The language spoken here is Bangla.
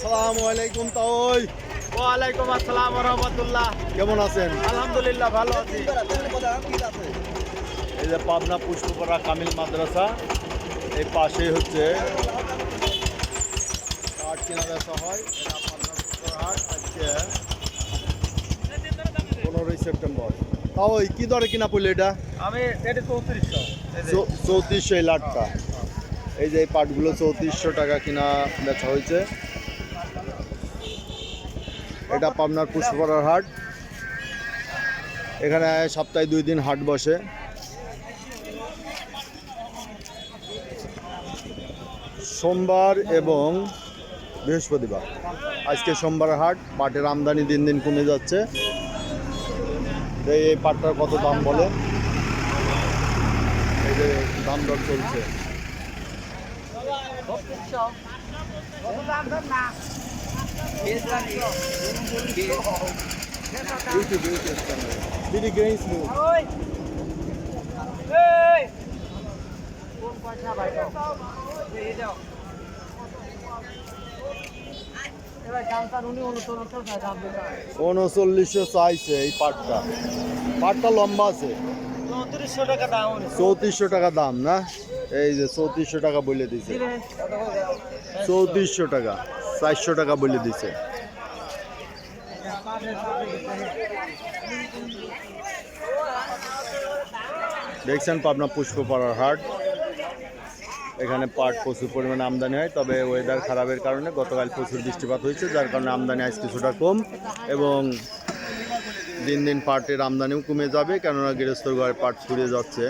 আসসালামু আলাইকুম তাওই। ওয়ালাইকুম আসসালাম ওয়া রাহমাতুল্লাহ। কেমন আছেন? আলহামদুলিল্লাহ ভালো আছি। এই যে পাবনা পুষ্পপাড়া কামিল মাদ্রাসা, এই পাশেই হচ্ছে কাঠ কেনা বেচা হয়। এটা পাবনা পুষ্পপাড়া হাট। আজকে 15ই সেপ্টেম্বর। তাওই কি দরে কিনা পড়লো এটা? আমি এটা 3400। 3400 এই লাটটা। এই যে এই পাটগুলো 3400 টাকা কিনা বেচা হয়েছে। এটা পাবনার পুষ্পপাড়ার হাট। এখানে সপ্তাহে 2 দিন হাট বসে। সোমবার এবং বৃহস্পতিবার। আজকে সোমবার হাট। পাটের আমদানি দিন দিন কমে যাচ্ছে। এই পাটটার কত দাম বলে, এই যে দাম দর চলছে। উনচল্লিশশো চাইছে এই পাটটা। পাটটা লম্বা আছে। 3400 টাকা দাম। 3400 টাকা দাম না? এই যে 3400 টাকা বলে দিছে। 3400 টাকা, 400 টাকা বলে দিছে। দেখছেন পাবনা পুষ্পপাড়ার হাট। এখানে পাট প্রচুর পরিমাণে আমদানি হয়, তবে ওয়েদার খারাপের কারণে গতকাল প্রচুর বৃষ্টিপাত হয়েছে, যার কারণে আমদানি আজ কিছুটা কম। এবং দিন দিন পাটের আমদানিও কমে যাবে, কেননা গৃহস্থর ঘরে পাট ফুরিয়ে যাচ্ছে।